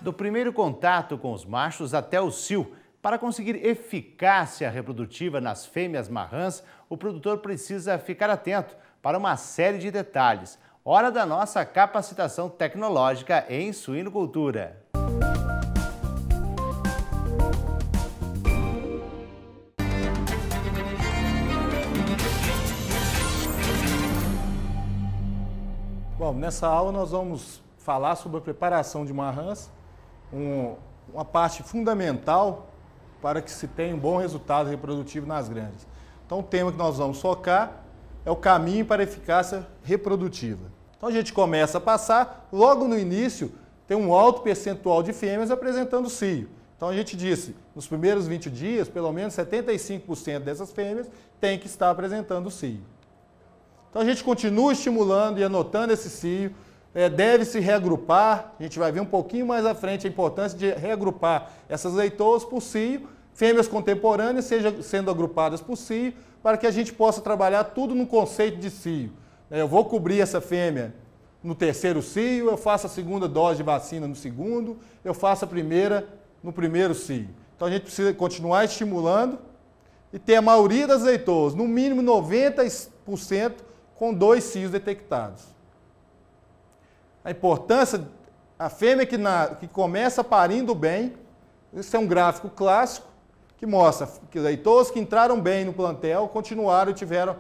Do primeiro contato com os machos até o cio. Para conseguir eficácia reprodutiva nas fêmeas marrãs, o produtor precisa ficar atento para uma série de detalhes. Hora da nossa capacitação tecnológica em suinocultura. Bom, nessa aula nós vamos falar sobre a preparação de marrãs, uma parte fundamental para que se tenha um bom resultado reprodutivo nas granjas. Então o tema que nós vamos focar é o caminho para a eficácia reprodutiva. Então a gente começa a passar, logo no início tem um alto percentual de fêmeas apresentando cio. Então a gente disse, nos primeiros 20 dias, pelo menos 75% dessas fêmeas têm que estar apresentando cio. Então a gente continua estimulando e anotando esse cio, deve se reagrupar, a gente vai ver um pouquinho mais à frente a importância de reagrupar essas leitoas por cio, fêmeas contemporâneas sendo agrupadas por cio, para que a gente possa trabalhar tudo no conceito de cio. Eu vou cobrir essa fêmea no terceiro cio, eu faço a segunda dose de vacina no segundo, eu faço a primeira no primeiro cio. Então a gente precisa continuar estimulando e ter a maioria das leitoas, no mínimo 90% com 2 cios detectados. A importância, a fêmea que começa parindo bem, esse é um gráfico clássico que mostra que leitores que entraram bem no plantel continuaram e tiveram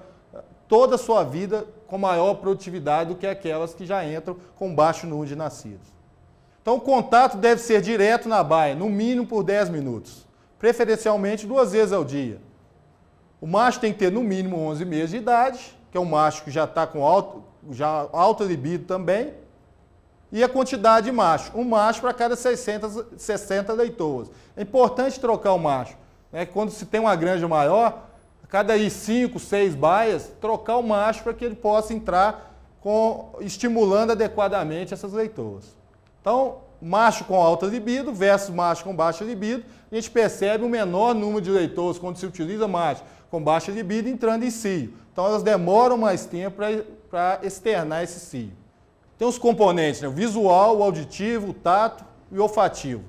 toda a sua vida com maior produtividade do que aquelas que já entram com baixo número de nascidos. Então o contato deve ser direto na baia, no mínimo por 10 minutos, preferencialmente 2 vezes ao dia. O macho tem que ter no mínimo 11 meses de idade, que é um macho que já está com alta libido também, e a quantidade de macho, um macho para cada 60 leitoas. É importante trocar o macho, né? Quando se tem uma granja maior, a cada 5, 6 baias, trocar o macho para que ele possa entrar estimulando adequadamente essas leitoas. Então, macho com alta libido versus macho com baixa libido, a gente percebe um menor número de leitoas quando se utiliza macho com baixa libido entrando em cio. Então, elas demoram mais tempo para externar esse cio. Tem os componentes, né? O visual, o auditivo, o tato e o olfativo.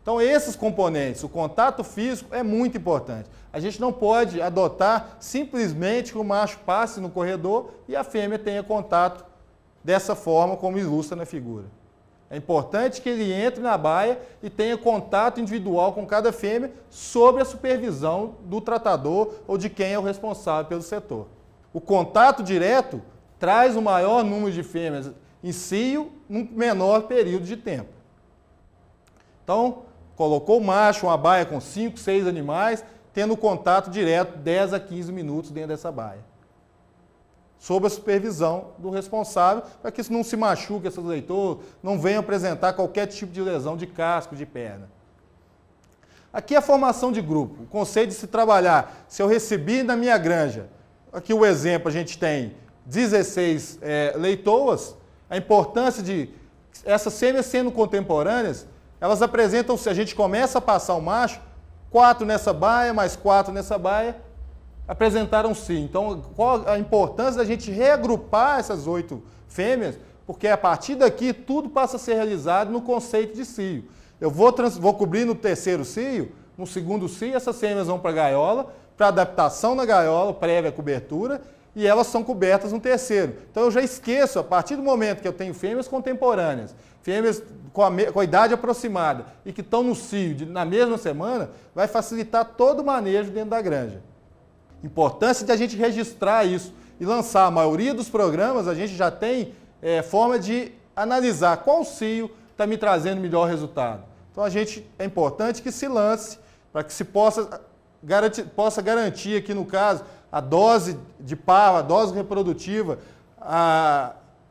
Então, esses componentes, o contato físico é muito importante. A gente não pode adotar simplesmente que o macho passe no corredor e a fêmea tenha contato dessa forma, como ilustra na figura. É importante que ele entre na baia e tenha contato individual com cada fêmea sob a supervisão do tratador ou de quem é o responsável pelo setor. O contato direto traz o maior número de fêmeas em cio num menor período de tempo. Então, colocou o macho, uma baia com 5, 6 animais, tendo contato direto 10 a 15 minutos dentro dessa baia. Sob a supervisão do responsável, para que não se machuque essas leitoas, não venham apresentar qualquer tipo de lesão de casco, de perna. Aqui é a formação de grupo, o conceito de se trabalhar. Se eu recebi na minha granja, aqui o exemplo, a gente tem 16 leitoas, a importância de essas fêmeas sendo contemporâneas, elas apresentam, se a gente começa a passar o macho, 4 nessa baia, mais 4 nessa baia, apresentaram cio. Então, qual a importância da gente reagrupar essas 8 fêmeas, porque a partir daqui tudo passa a ser realizado no conceito de cio. Eu vou cobrir no terceiro cio, no segundo cio, essas fêmeas vão para a gaiola, para adaptação na gaiola, prévia cobertura, e elas são cobertas no terceiro. Então eu já esqueço, a partir do momento que eu tenho fêmeas contemporâneas, fêmeas com a idade aproximada e que estão no cio na mesma semana, vai facilitar todo o manejo dentro da granja. Importância de a gente registrar isso e lançar. A maioria dos programas a gente já tem forma de analisar qual cio está me trazendo melhor resultado. Então é importante que se lance para que se possa garantir aqui no caso a dose de par, a dose reprodutiva,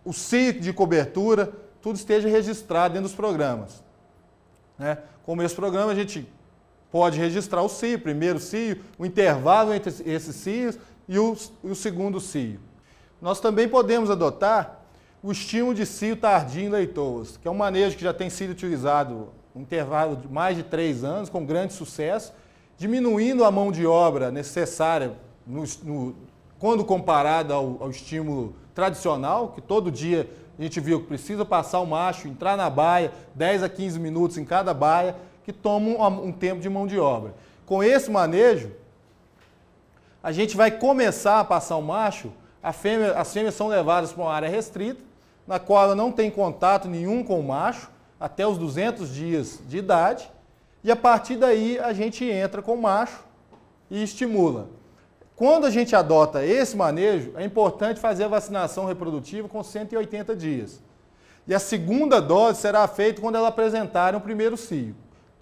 o cio de cobertura, tudo esteja registrado dentro dos programas. Né? Como esse programa, a gente pode registrar o cio, primeiro cio, o intervalo entre esses cios e o segundo cio. Nós também podemos adotar o estímulo de cio tardio em leitoas, que é um manejo que já tem sido utilizado um intervalo de mais de 3 anos, com grande sucesso, diminuindo a mão de obra necessária quando comparada ao estímulo tradicional, que todo dia a gente viu que precisa passar o macho, entrar na baia, 10 a 15 minutos em cada baia, que toma um tempo de mão de obra. Com esse manejo, a gente vai começar a passar o macho, as fêmeas são levadas para uma área restrita, na qual ela não tem contato nenhum com o macho, até os 200 dias de idade, e a partir daí a gente entra com o macho e estimula. Quando a gente adota esse manejo, é importante fazer a vacinação reprodutiva com 180 dias. E a segunda dose será feita quando elas apresentarem o primeiro cio.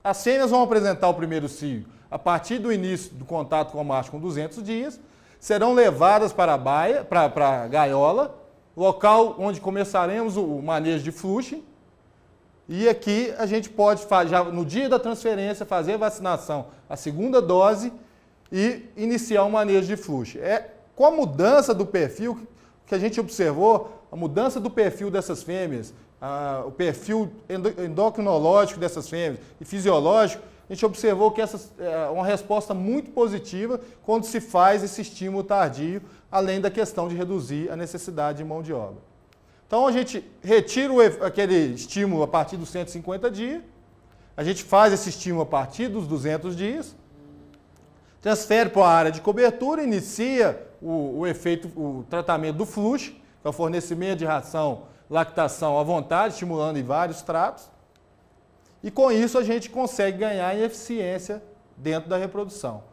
As fêmeas vão apresentar o primeiro cio a partir do início do contato com o macho com 200 dias, serão levadas para a baia, para a gaiola, local onde começaremos o manejo de flushing. E aqui a gente pode, já no dia da transferência, fazer a vacinação, a segunda dose, e iniciar o manejo de fluxo. Com a mudança do perfil que a gente observou, a mudança do perfil dessas fêmeas, o perfil endocrinológico dessas fêmeas e fisiológico, a gente observou que essa é uma resposta muito positiva quando se faz esse estímulo tardio, além da questão de reduzir a necessidade de mão de obra. Então a gente retira aquele estímulo a partir dos 150 dias, a gente faz esse estímulo a partir dos 200 dias, transfere para a área de cobertura, inicia o tratamento do fluxo, que é o fornecimento de ração, lactação à vontade, estimulando em vários tratos. E com isso a gente consegue ganhar em eficiência dentro da reprodução.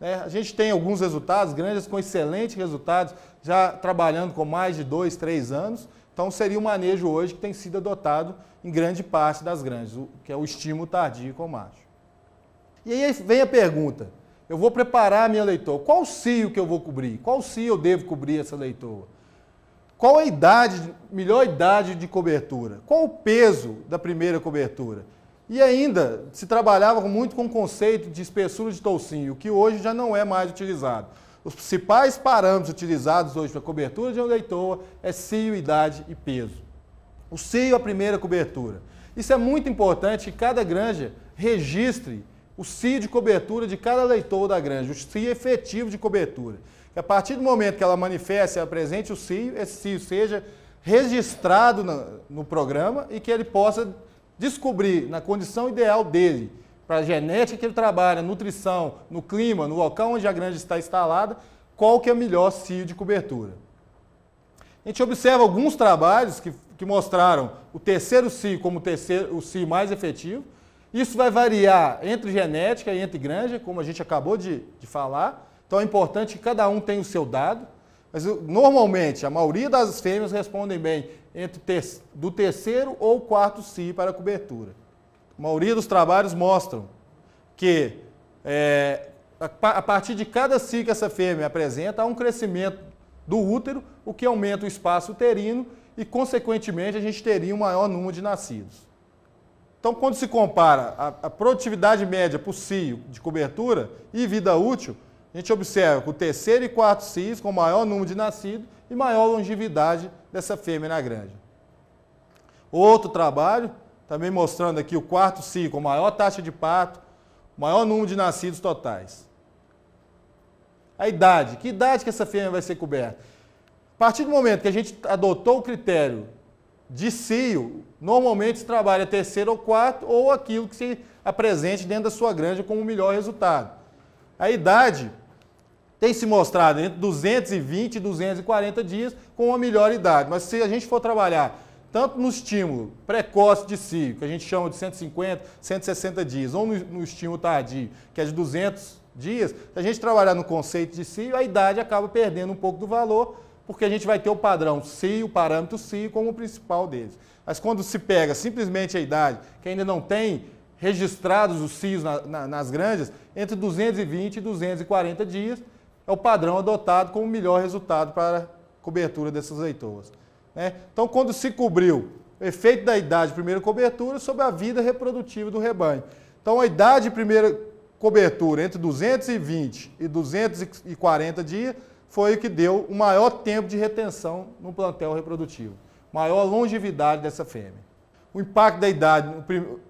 A gente tem alguns resultados, granjas com excelentes resultados, já trabalhando com mais de 2, 3 anos. Então seria um manejo hoje que tem sido adotado em grande parte das granjas, que é o estímulo tardio com o macho. E aí vem a pergunta. Eu vou preparar a minha leitoa. Qual cio que eu vou cobrir? Qual cio eu devo cobrir essa leitoa? Qual a melhor idade de cobertura? Qual o peso da primeira cobertura? E ainda se trabalhava muito com o conceito de espessura de toucinho, que hoje já não é mais utilizado. Os principais parâmetros utilizados hoje para cobertura de uma leitoa é cio, idade e peso. O cio é a primeira cobertura. Isso é muito importante que cada granja registre o cio de cobertura de cada leitoa da granja, o cio efetivo de cobertura. Que a partir do momento que ela manifeste e apresente o cio, esse cio seja registrado no programa e que ele possa descobrir, na condição ideal dele, para a genética que ele trabalha, nutrição, no clima, no local onde a granja está instalada, qual que é o melhor cio de cobertura. A gente observa alguns trabalhos que mostraram o terceiro cio como o cio mais efetivo. Isso vai variar entre genética e entre granja, como a gente acabou de falar. Então é importante que cada um tenha o seu dado. Mas normalmente a maioria das fêmeas respondem bem do terceiro ou quarto cio para a cobertura. A maioria dos trabalhos mostram que a partir de cada cio que essa fêmea apresenta, há um crescimento do útero, o que aumenta o espaço uterino e, consequentemente, a gente teria um maior número de nascidos. Então, quando se compara a produtividade média por cio de cobertura e vida útil, a gente observa que o terceiro e quarto cios com maior número de nascidos e maior longevidade dessa fêmea na granja. Outro trabalho, também mostrando aqui o quarto cio com maior taxa de parto, maior número de nascidos totais. A idade, que idade que essa fêmea vai ser coberta? A partir do momento que a gente adotou o critério de cio, normalmente se trabalha terceiro ou quarto ou aquilo que se apresente dentro da sua granja como o melhor resultado. A idade tem se mostrado entre 220 e 240 dias com a melhor idade, mas se a gente for trabalhar tanto no estímulo precoce de cio, que a gente chama de 150, 160 dias, ou no estímulo tardio, que é de 200 dias, se a gente trabalhar no conceito de cio, a idade acaba perdendo um pouco do valor, porque a gente vai ter o padrão cio, o parâmetro cio como o principal deles. Mas quando se pega simplesmente a idade, que ainda não tem registrados os cios nas granjas, entre 220 e 240 dias, é o padrão adotado como o melhor resultado para a cobertura dessas leitoas. Então, quando se cobriu o efeito da idade de primeira cobertura sobre a vida reprodutiva do rebanho. Então, a idade de primeira cobertura entre 220 e 240 dias foi o que deu o maior tempo de retenção no plantel reprodutivo, maior longevidade dessa fêmea. O impacto da idade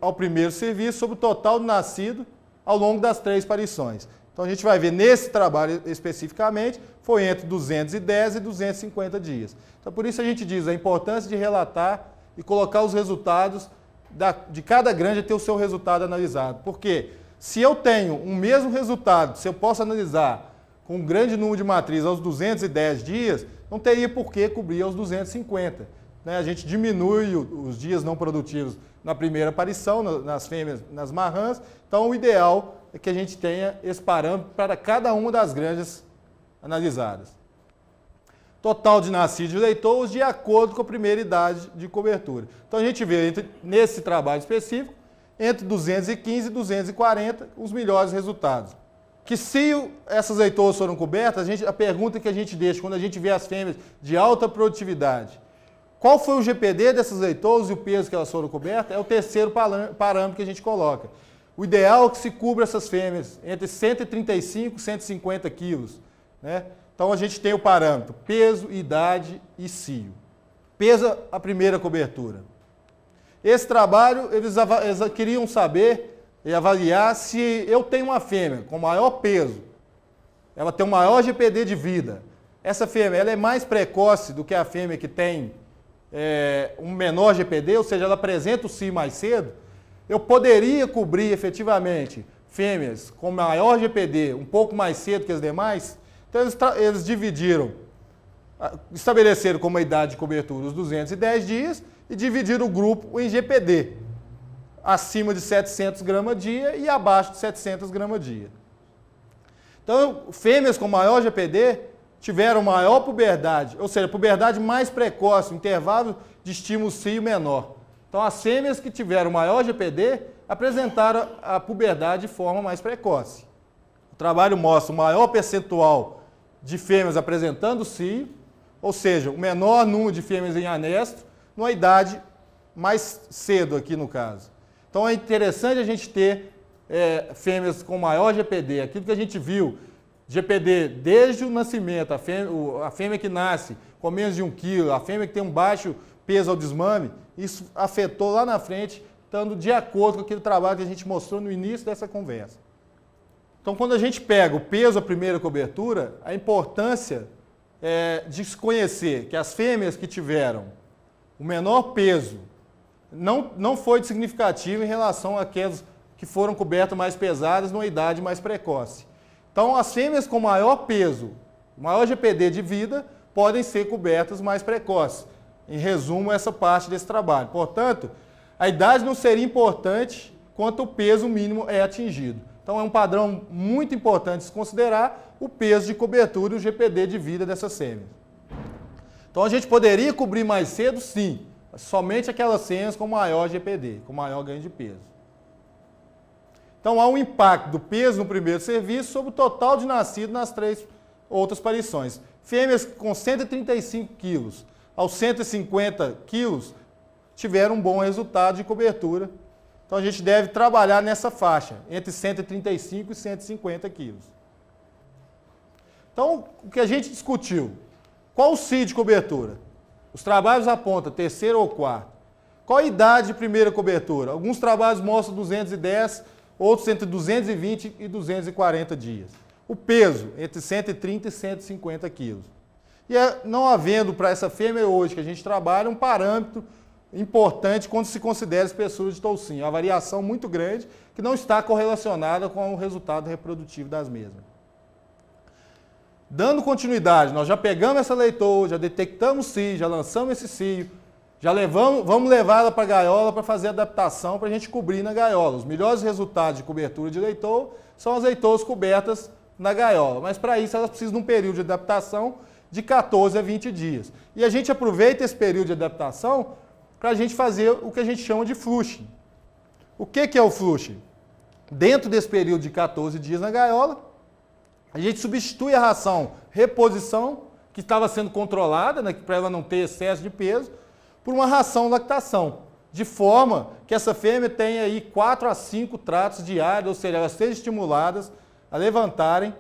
ao primeiro serviço sobre o total do nascido ao longo das 3 parições. Então a gente vai ver nesse trabalho especificamente, foi entre 210 e 250 dias. Então por isso a gente diz a importância de relatar e colocar os resultados de cada granja ter o seu resultado analisado. Porque se eu tenho um mesmo resultado, se eu posso analisar com um grande número de matrizes aos 210 dias, não teria por que cobrir aos 250. Né? A gente diminui os dias não produtivos na primeira aparição, nas fêmeas, nas marrãs. Então o ideal é que a gente tenha esse parâmetro para cada uma das granjas analisadas. Total de nascidos de leitouros de acordo com a primeira idade de cobertura. Então a gente vê nesse trabalho específico, entre 215 e 240, os melhores resultados. Que se essas leitouras foram cobertas, a pergunta que a gente deixa quando a gente vê as fêmeas de alta produtividade, qual foi o GPD dessas leitouras e o peso que elas foram cobertas, é o terceiro parâmetro que a gente coloca. O ideal é que se cubra essas fêmeas entre 135 e 150 quilos, né? Então a gente tem o parâmetro peso, idade e cio. Peso, a primeira cobertura. Esse trabalho, eles queriam saber e avaliar se eu tenho uma fêmea com maior peso, ela tem um maior GPD de vida. Essa fêmea ela é mais precoce do que a fêmea que tem um menor GPD, ou seja, ela apresenta o cio mais cedo. Eu poderia cobrir efetivamente fêmeas com maior GPD um pouco mais cedo que as demais. Então eles dividiram, estabeleceram como idade de cobertura os 210 dias e dividiram o grupo em GPD, acima de 700 gramas dia e abaixo de 700 gramas dia. Então, fêmeas com maior GPD tiveram maior puberdade, ou seja, puberdade mais precoce, intervalo de estímulo cio menor. Então, as fêmeas que tiveram maior GPD apresentaram a puberdade de forma mais precoce. O trabalho mostra o maior percentual de fêmeas apresentando cio, ou seja, o menor número de fêmeas em anestro, numa idade mais cedo aqui no caso. Então é interessante a gente ter fêmeas com maior GPD, aquilo que a gente viu, GPD desde o nascimento, a fêmea que nasce com menos de 1 kg, a fêmea que tem um baixo peso ao desmame, isso afetou lá na frente, estando de acordo com aquele trabalho que a gente mostrou no início dessa conversa. Então, quando a gente pega o peso, a primeira cobertura, a importância de se conhecer que as fêmeas que tiveram o menor peso não foi significativo em relação àquelas que foram cobertas mais pesadas numa idade mais precoce. Então, as fêmeas com maior peso, maior GPD de vida, podem ser cobertas mais precoces. Em resumo, essa parte desse trabalho. Portanto, a idade não seria importante quanto o peso mínimo é atingido. Então, é um padrão muito importante se considerar o peso de cobertura e o GPD de vida dessas fêmeas. Então, a gente poderia cobrir mais cedo, sim, somente aquelas fêmeas com maior GPD, com maior ganho de peso. Então, há um impacto do peso no primeiro serviço sobre o total de nascidos nas 3 outras parições. Fêmeas com 135 quilos aos 150 quilos tiveram um bom resultado de cobertura. Então, a gente deve trabalhar nessa faixa, entre 135 e 150 quilos. Então, o que a gente discutiu? Qual o cio de cobertura? Os trabalhos apontam terceiro ou quarto. Qual a idade de primeira cobertura? Alguns trabalhos mostram 210, outros entre 220 e 240 dias. O peso, entre 130 e 150 quilos. E não havendo para essa fêmea hoje que a gente trabalha um parâmetro importante quando se considera espessura de toucinho. Uma variação muito grande que não está correlacionada com o resultado reprodutivo das mesmas. Dando continuidade, nós já pegamos essa leitoa, já detectamos cio, já lançamos esse cio, vamos levá-la para a gaiola para fazer adaptação para a gente cobrir na gaiola. Os melhores resultados de cobertura de leitoa são as leitoas cobertas na gaiola, mas para isso elas precisam de um período de adaptação de 14 a 20 dias. E a gente aproveita esse período de adaptação para a gente fazer o que a gente chama de flushing. O que é o flushing? Dentro desse período de 14 dias na gaiola, a gente substitui a ração reposição, que estava sendo controlada, né, para ela não ter excesso de peso, por uma ração lactação, de forma que essa fêmea tenha aí 4 a 5 tratos diários, ou seja, elas sejam estimuladas a levantarem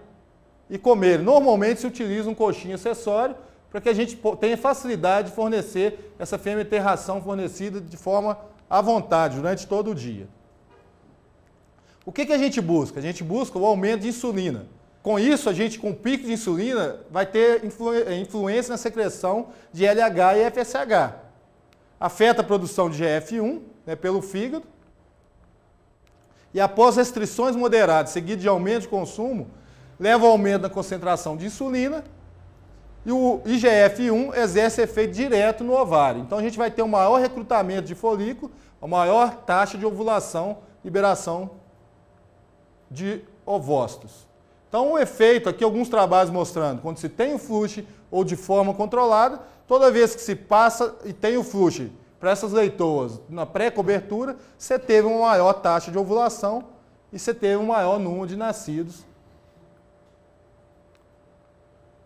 e comerem. Normalmente se utiliza um coxinho acessório para que a gente tenha facilidade de fornecer, essa fêmea ter ração fornecida de forma à vontade, durante todo o dia. O que a gente busca? A gente busca o aumento de insulina. Com isso, a gente, com o pico de insulina, vai ter influência na secreção de LH e FSH. Afeta a produção de GF1, né, pelo fígado. E após restrições moderadas, seguido de aumento de consumo, leva ao aumento na concentração de insulina e o IGF-1 exerce efeito direto no ovário. Então a gente vai ter um maior recrutamento de folículo, uma maior taxa de ovulação, liberação de ovócitos. Então o efeito, aqui alguns trabalhos mostrando, quando se tem o fluxo ou de forma controlada, toda vez que se passa e tem o fluxo para essas leitoas na pré-cobertura, você teve uma maior taxa de ovulação e você teve um maior número de nascidos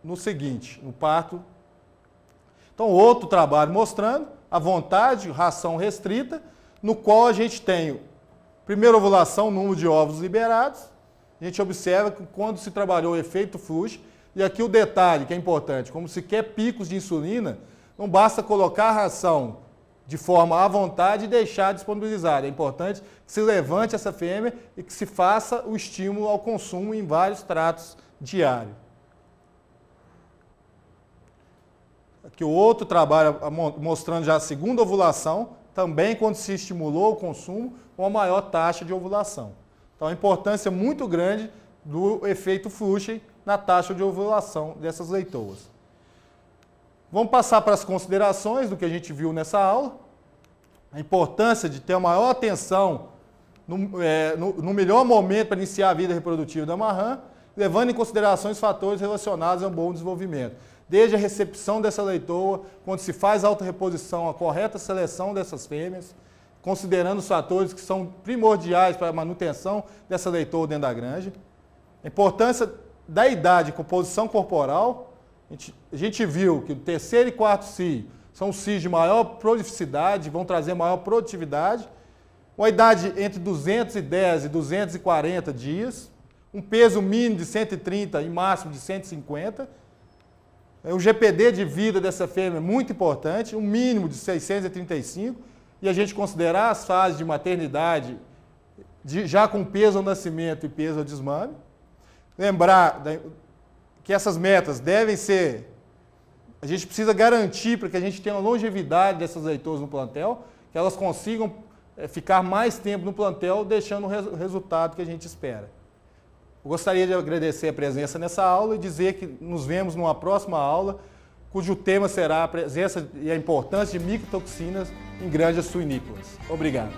no seguinte, no parto. Então, outro trabalho mostrando a vontade, ração restrita, no qual a gente tem, primeira ovulação, número de ovos liberados. A gente observa que quando se trabalhou o efeito fluxo, e aqui o detalhe que é importante, como se quer picos de insulina, não basta colocar a ração de forma à vontade e deixar disponibilizada. É importante que se levante essa fêmea e que se faça o estímulo ao consumo em vários tratos diários. Aqui o outro trabalho mostrando já a segunda ovulação, também quando se estimulou o consumo, uma maior taxa de ovulação. Então, a importância muito grande do efeito Flushing na taxa de ovulação dessas leitoas. Vamos passar para as considerações do que a gente viu nessa aula. A importância de ter a maior atenção no melhor momento para iniciar a vida reprodutiva da marrã, levando em consideração os fatores relacionados a um bom desenvolvimento. Desde a recepção dessa leitoa, quando se faz a autorreposição, a correta seleção dessas fêmeas, considerando os fatores que são primordiais para a manutenção dessa leitoa dentro da granja. A importância da idade, composição corporal. A gente viu que o terceiro e quarto cio são cios de maior prolificidade, vão trazer maior produtividade. Uma idade entre 210 e 240 dias. Um peso mínimo de 130 e máximo de 150. O GPD de vida dessa fêmea é muito importante, um mínimo de 635. E a gente considerar as fases de maternidade já com peso ao nascimento e peso ao desmame. Lembrar que essas metas devem ser... A gente precisa garantir para que a gente tenha a longevidade dessas leitoas no plantel, que elas consigam ficar mais tempo no plantel, deixando o resultado que a gente espera. Eu gostaria de agradecer a presença nessa aula e dizer que nos vemos numa próxima aula, cujo tema será a presença e a importância de micotoxinas em granjas suinícolas. Obrigado.